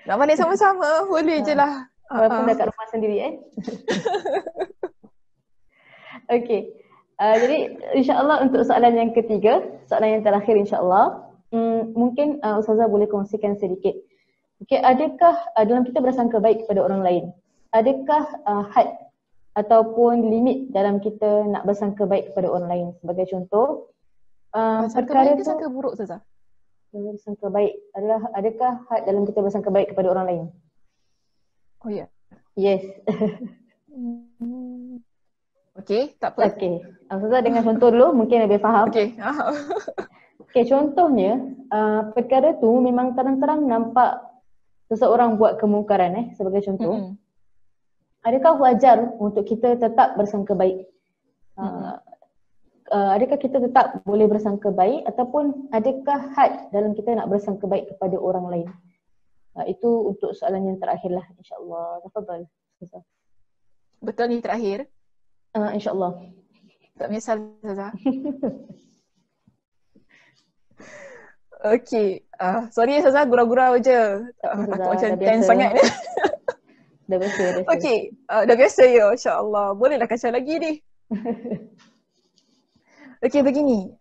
Nak balik sama-sama, boleh je lah. Walaupun dah kat rumah sendiri Okey, jadi insya-Allah untuk soalan yang ketiga, soalan yang terakhir insya-Allah, mungkin Ustazah boleh kongsikan sedikit. Okey, adakah dalam kita bersangka baik kepada orang lain, adakah had ataupun limit dalam kita nak bersangka baik kepada orang lain? Sebagai contoh, sangka baik ke sangka buruk Ustazah? Bersangka baik adalah, adakah had dalam kita bersangka baik kepada orang lain? Oh ya. Yes. Okey, tak apa. Okey. Ustazah dengan contoh dulu mungkin lebih faham. Okey. Okey, contohnya perkara tu memang terang-terang nampak seseorang buat kemungkaran sebagai contoh. Adakah wajar untuk kita tetap bersangka baik? Adakah kita tetap boleh bersangka baik ataupun adakah had dalam kita nak bersangka baik kepada orang lain? Itu untuk soalan yang terakhirlah, insya-Allah. Tafadhal. Betul ni terakhir? InsyaAllah. Tak menyesal Ustazah. Okey. Sorry Ustazah, gurau-gurau je. Aku macam tense sangat ni. Dah biasa. Okey. Dah biasa ya, insya-Allah. Bolehlah kacau lagi ni. Okey, begini.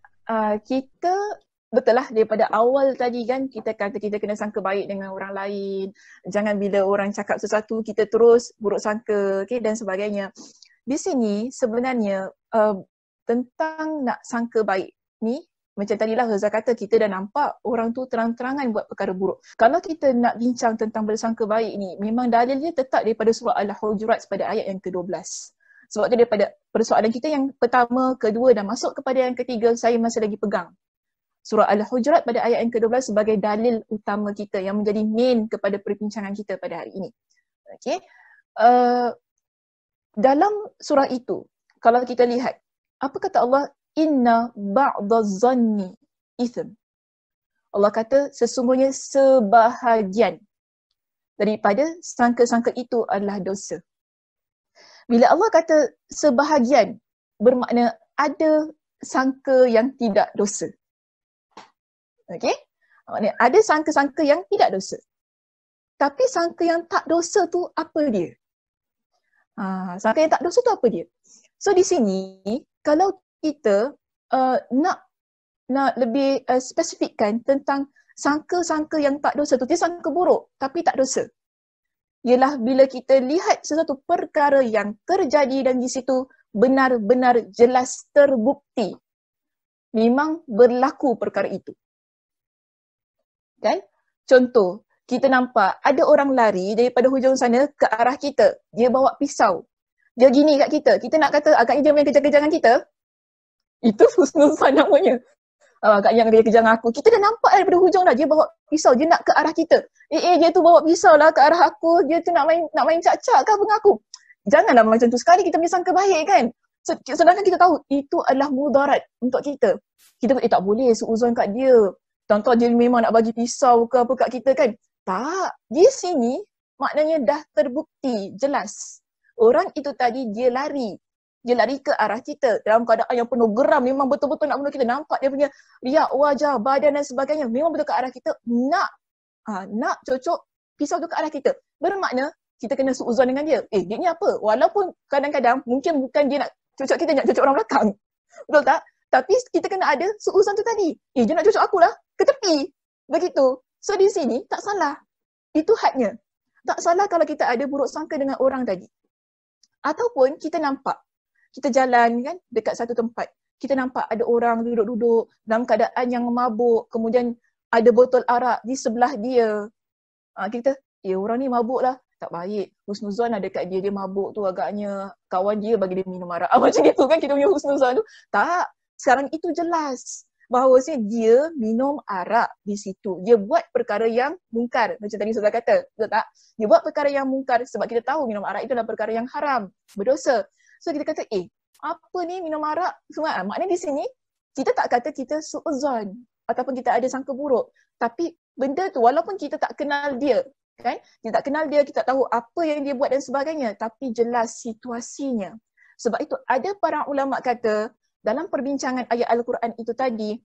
Kita betul lah daripada awal tadi kan kita kata kita kena sangka baik dengan orang lain. Jangan bila orang cakap sesuatu kita terus buruk sangka, okay, dan sebagainya. Di sini sebenarnya tentang nak sangka baik ni, macam tadilah Ustazah kata, kita dah nampak orang tu terang-terangan buat perkara buruk. Kalau kita nak bincang tentang bersangka baik ni, memang dalilnya tetap daripada surah Al-Hujurat pada ayat yang ke-12. Sebab tu daripada persoalan kita yang pertama, kedua dan masuk kepada yang ketiga, saya masih lagi pegang surah Al-Hujurat pada ayat yang ke-12 sebagai dalil utama kita yang menjadi main kepada perbincangan kita pada hari ini. Okey. Dalam surah itu, kalau kita lihat, apa kata Allah? Inna ba'daz zanni ithm. Allah kata sesungguhnya sebahagian daripada sangka-sangka itu adalah dosa. Bila Allah kata sebahagian, bermakna ada sangka yang tidak dosa. Okey? Maknanya ada sangka-sangka yang tidak dosa. Tapi sangka yang tak dosa tu apa dia? Sangka yang tak dosa tu apa dia? So di sini kalau kita nak lebih spesifikkan tentang sangka-sangka yang tak dosa tu, dia sangka buruk tapi tak dosa. Ialah bila kita lihat sesuatu perkara yang terjadi dan di situ benar-benar jelas terbukti memang berlaku perkara itu. Kan? Contoh, kita nampak ada orang lari daripada hujung sana ke arah kita. Dia bawa pisau. Dia gini kat kita nak kata agaknya dia main kejar-kejar dengan kita. Itu husnuzan namanya. Agaknya kejar-kejar dengan aku. Kita dah nampak daripada hujung dah, dia bawa pisau, dia nak ke arah kita. Dia tu bawa pisau lah ke arah aku, dia tu nak main cak-cak ke apa dengan aku. Janganlah macam tu, sekali kita punya sangka baik kan. Sedangkan kita tahu itu adalah mudarat untuk kita. Kita tak boleh suuzon kat dia. Contoh dia memang nak bagi pisau ke apa kat kita kan. Tak, di sini maknanya dah terbukti, jelas. Orang itu tadi dia lari ke arah kita dalam keadaan yang penuh geram, memang betul-betul nak bunuh kita. Nampak dia punya riak wajah, badan dan sebagainya, memang betul ke arah kita, nak cocok pisau tu ke arah kita. Bermakna kita kena suuzon dengan dia. Dia ni apa? Walaupun kadang-kadang mungkin bukan dia nak cocok kita, nak cocok orang belakang. Betul tak? Tapi kita kena ada suuzon tu tadi. Dia nak cocok akulah, ke tepi. Begitu. So di sini tak salah. Itu hadnya. Tak salah kalau kita ada buruk sangka dengan orang tadi. Ataupun kita nampak, kita jalan kan dekat satu tempat. Kita nampak ada orang duduk-duduk dalam keadaan yang mabuk. Kemudian ada botol arak di sebelah dia. Kita, orang ni mabuk lah. Tak baik. Husnuzon ada kat dia. Dia mabuk tu agaknya kawan dia bagi dia minum arak. Macam itu kan kita punya husnuzon tu. Tak. Sekarang itu jelas. Bahawasanya dia minum arak di situ. Dia buat perkara yang mungkar. Macam tadi Ustazah kata. Betul tak? Dia buat perkara yang mungkar sebab kita tahu minum arak itu adalah perkara yang haram. Berdosa. So kita kata, apa ni minum arak? Semua. Maknanya di sini, kita tak kata kita su'uzon ataupun kita ada sangka buruk. Tapi benda tu walaupun kita tak kenal dia, kan? Kita tak kenal dia, kita tak tahu apa yang dia buat dan sebagainya. Tapi jelas situasinya. Sebab itu ada para ulama kata, dalam perbincangan ayat Al-Quran itu tadi,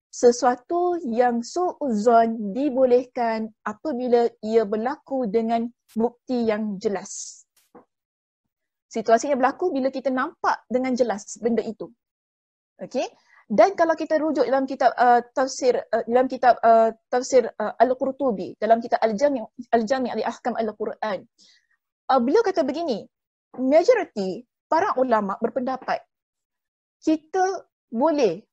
sesuatu yang su'uzon dibolehkan apabila ia berlaku dengan bukti yang jelas. Situasinya berlaku bila kita nampak dengan jelas benda itu. Okey? Dan kalau kita rujuk dalam kitab tafsir Al-Qurtubi, dalam kitab Al-Jami' li Ahkam Al-Quran, beliau kata begini, majoriti para ulama berpendapat kita boleh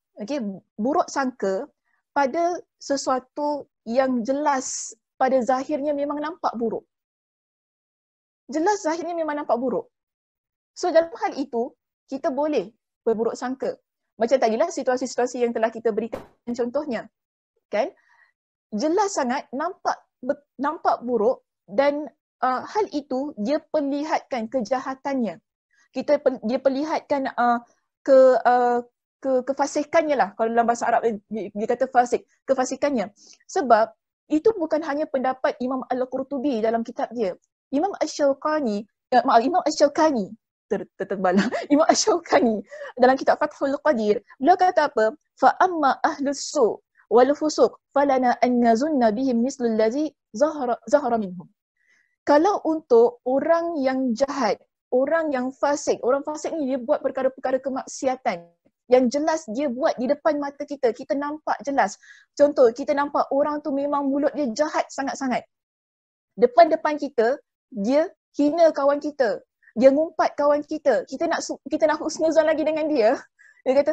buruk sangka pada sesuatu yang jelas pada zahirnya memang nampak buruk. Jelas zahirnya memang nampak buruk. So dalam hal itu, kita boleh berburuk sangka. Macam tadilah situasi-situasi yang telah kita berikan contohnya. Kan? Jelas sangat nampak buruk dan hal itu dia perlihatkan kejahatannya. Dia perlihatkan kefasikannya lah. Kalau dalam bahasa Arab dia kata fasik, kefasikannya. Sebab itu bukan hanya pendapat Imam Al-Qurtubi dalam kitab dia. Imam Asy-Syaukani terbalah. Imam Asy-Syaukani dalam kitab Fathul Qadir, beliau kata apa? Fa amma ahlus su' wal fusuq falana an nazunna bihim mislu allazi zahara minhum. Kalau untuk orang yang jahat, orang yang fasik, orang fasik ni dia buat perkara-perkara kemaksiatan yang jelas dia buat di depan mata kita, kita nampak jelas. Contoh, kita nampak orang tu memang mulut dia jahat sangat-sangat. Depan-depan kita, dia hina kawan kita. Dia ngumpat kawan kita. Kita nak husnuzan lagi dengan dia. Dia kata,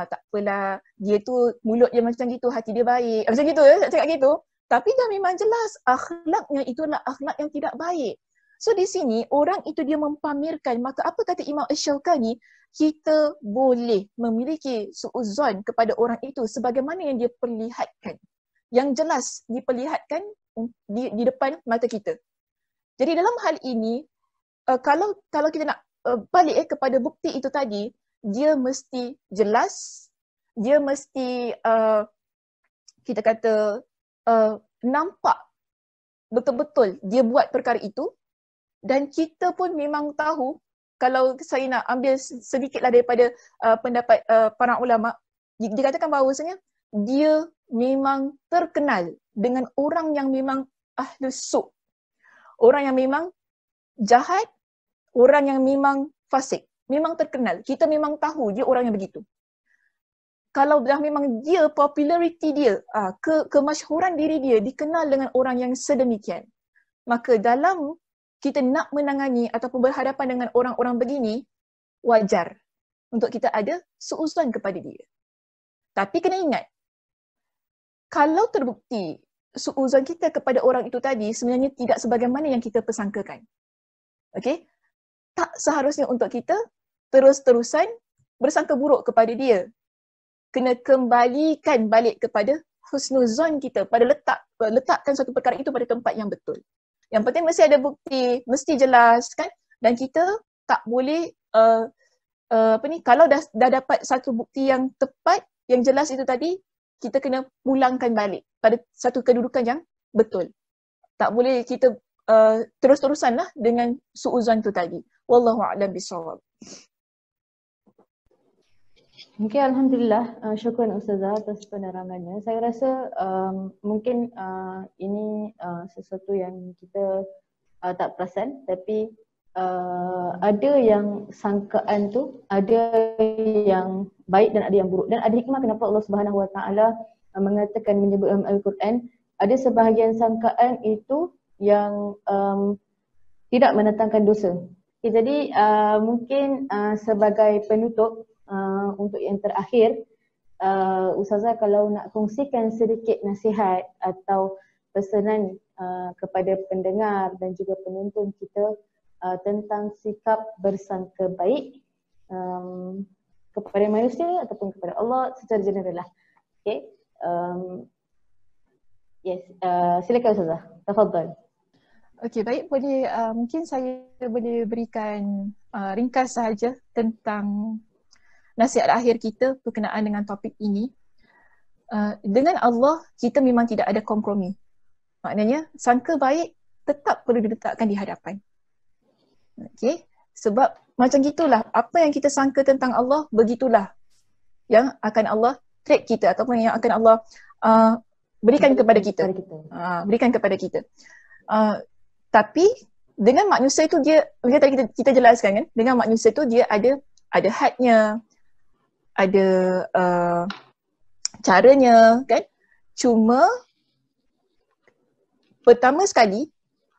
tak apalah, dia tu mulut dia macam gitu, hati dia baik. Macam gitu ya, cakap gitu. Tapi dah memang jelas akhlaknya itulah akhlak yang tidak baik. So di sini orang itu dia mempamerkan, maka apa kata Imam Asy-Syaukani? Kita boleh memiliki suuzon kepada orang itu sebagaimana yang dia perlihatkan. Yang jelas diperlihatkan di depan mata kita. Jadi dalam hal ini, kalau kita nak balik kepada bukti itu tadi, dia mesti jelas, dia mesti kita kata nampak betul-betul dia buat perkara itu, dan kita pun memang tahu, kalau saya nak ambil sedikitlah daripada pendapat para ulama, dikatakan bahawasanya dia memang terkenal dengan orang yang memang ahlus su', orang yang memang jahat, orang yang memang fasik, memang terkenal, kita memang tahu dia orang yang begitu. Kalau dah memang dia, populariti dia, kemasyhuran diri dia dikenal dengan orang yang sedemikian, maka dalam kita nak menangani ataupun berhadapan dengan orang-orang begini, wajar untuk kita ada suuzon kepada dia. Tapi kena ingat, kalau terbukti suuzon kita kepada orang itu tadi sebenarnya tidak sebagaimana yang kita persangkakan. Okey? Tak seharusnya untuk kita terus-terusan bersangka buruk kepada dia. Kena kembalikan balik kepada husnuzon kita, pada letakkan satu perkara itu pada tempat yang betul. Yang penting mesti ada bukti, mesti jelas kan, dan kita tak boleh kalau dah dapat satu bukti yang tepat, yang jelas itu tadi, kita kena pulangkan balik pada satu kedudukan yang betul. Tak boleh kita terus-terusan lah dengan suuzon tu tadi. Wallahu a'lam bishawab. Okay, Alhamdulillah. Syukran Ustazah atas penerangannya. Saya rasa mungkin ini sesuatu yang kita tak perasan, tapi ada yang sangkaan tu, ada yang baik dan ada yang buruk. Dan ada hikmah kenapa Allah Subhanahu Wa Taala mengatakan menyebut dalam Al-Quran, ada sebahagian sangkaan itu yang tidak mendatangkan dosa. Okay, jadi mungkin sebagai penutup, untuk yang terakhir, Ustazah kalau nak kongsikan sedikit nasihat atau pesanan kepada pendengar dan juga penonton kita tentang sikap bersangka baik kepada manusia ataupun kepada Allah secara general lah. Okay. Yes, silakan Ustazah. Tafadhal. Okey, baik, boleh mungkin saya boleh berikan ringkas sahaja tentang nasihat akhir kita berkenaan dengan topik ini. Dengan Allah, kita memang tidak ada kompromi. Maknanya, sangka baik tetap perlu diletakkan di hadapan. Okey, sebab macam gitulah, apa yang kita sangka tentang Allah, begitulah yang akan Allah treat kita ataupun yang akan Allah berikan kepada kita. Berikan kepada kita. Tapi dengan manusia itu dia, macam tadi kita jelaskan kan, dengan manusia itu dia ada hadnya, ada caranya kan. Cuma pertama sekali,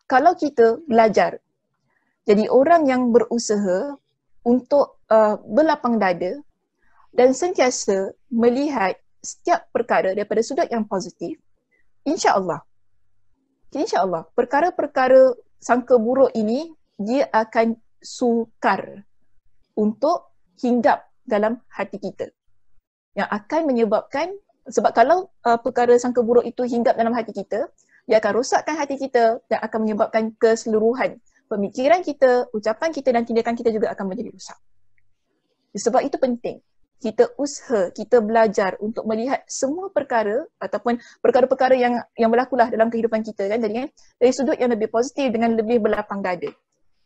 kalau kita belajar jadi orang yang berusaha untuk berlapang dada dan sentiasa melihat setiap perkara daripada sudut yang positif, insya-Allah perkara-perkara sangka buruk ini dia akan sukar untuk hinggap dalam hati kita, yang akan menyebabkan, sebab kalau perkara sangka buruk itu hinggap dalam hati kita, dia akan rosakkan hati kita dan akan menyebabkan keseluruhan pemikiran kita, ucapan kita dan tindakan kita juga akan menjadi rusak. Sebab itu penting kita usaha, kita belajar untuk melihat semua perkara ataupun perkara-perkara yang berlakulah dalam kehidupan kita kan, jadi kan, dari sudut yang lebih positif dengan lebih berlapang dada.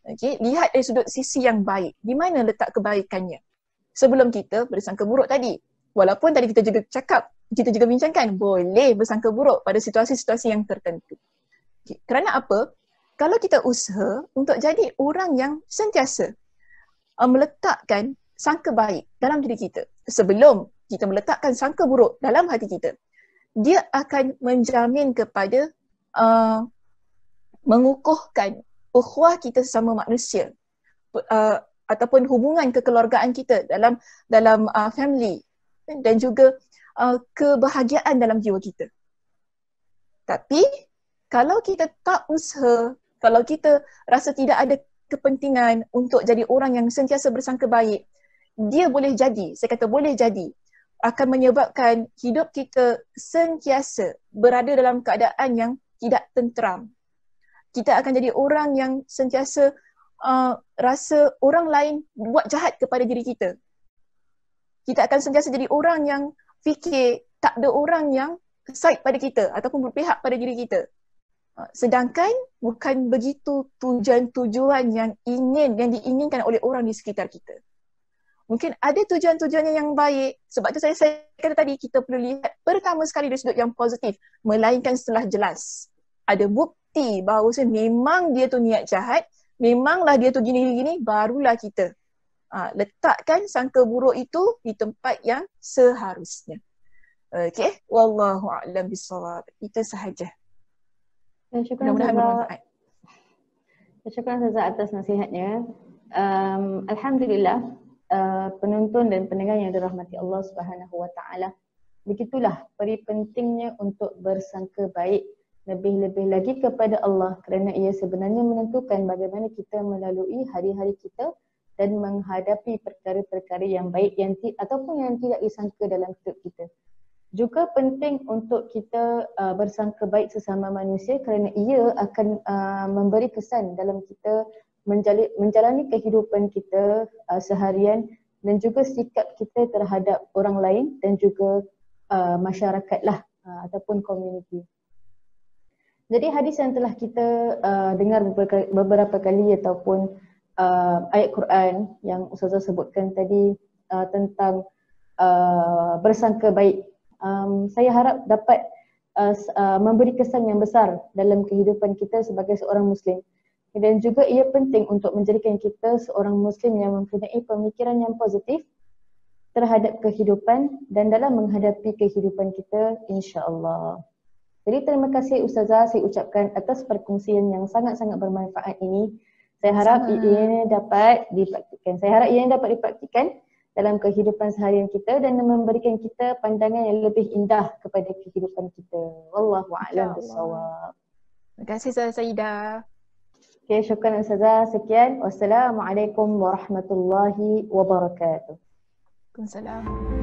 Okey, lihat dari sudut sisi yang baik, di mana letak kebaikannya sebelum kita bersangka buruk tadi. Walaupun tadi kita juga bincangkan boleh bersangka buruk pada situasi-situasi yang tertentu. Okay. Kerana apa? Kalau kita usaha untuk jadi orang yang sentiasa meletakkan sangka baik dalam diri kita sebelum kita meletakkan sangka buruk dalam hati kita, dia akan menjamin kepada mengukuhkan ukhuwah kita sesama manusia, ataupun hubungan kekeluargaan kita dalam family, dan juga kebahagiaan dalam jiwa kita. Tapi kalau kita tak usaha, kalau kita rasa tidak ada kepentingan untuk jadi orang yang sentiasa bersangka baik, dia boleh jadi, saya kata boleh jadi, akan menyebabkan hidup kita sentiasa berada dalam keadaan yang tidak tenteram. Kita akan jadi orang yang sentiasa rasa orang lain buat jahat kepada diri kita. Kita akan sentiasa jadi orang yang fikir tak ada orang yang side pada kita ataupun berpihak pada diri kita. Sedangkan bukan begitu tujuan-tujuan yang diinginkan oleh orang di sekitar kita. Mungkin ada tujuan-tujuannya yang baik. Sebab tu saya kata tadi, kita perlu lihat pertama sekali dari sudut yang positif, melainkan setelah jelas ada bukti bahawa memang dia tu niat jahat, memanglah dia tu gini-gini, barulah kita letakkan sangka buruk itu di tempat yang seharusnya. Okey, wallahu a'lam bissawab. Itu sahaja. Syukran Mudah-mudahan Ustazah. bermanfaat. Syukran Ustazah atas nasihatnya. Alhamdulillah, penonton dan pendengar yang dirahmati Allah Subhanahu wa taala. Begitulah peri pentingnya untuk bersangka baik, lebih-lebih lagi kepada Allah, kerana ia sebenarnya menentukan bagaimana kita melalui hari-hari kita dan menghadapi perkara-perkara yang baik ataupun yang tidak disangka dalam hidup kita. Juga penting untuk kita bersangka baik sesama manusia kerana ia akan memberi kesan dalam kita menjalani kehidupan kita seharian dan juga sikap kita terhadap orang lain dan juga masyarakat lah ataupun komuniti. Jadi hadis yang telah kita dengar beberapa kali ataupun ayat Quran yang Ustazah sebutkan tadi tentang bersangka baik, saya harap dapat memberi kesan yang besar dalam kehidupan kita sebagai seorang Muslim. Dan juga ia penting untuk menjadikan kita seorang Muslim yang mempunyai pemikiran yang positif terhadap kehidupan dan dalam menghadapi kehidupan kita, insya-Allah. Jadi terima kasih Ustazah saya ucapkan atas perkongsian yang sangat-sangat bermanfaat ini. Saya harap ia dapat dipraktikkan dalam kehidupan seharian kita dan memberikan kita pandangan yang lebih indah kepada kehidupan kita. Wallahu a'lam bissawab. Terima kasih Ustazah Saidah. Okay, syukran Ustazah. Sekian. Wassalamualaikum warahmatullahi wabarakatuh. Waalaikumsalam.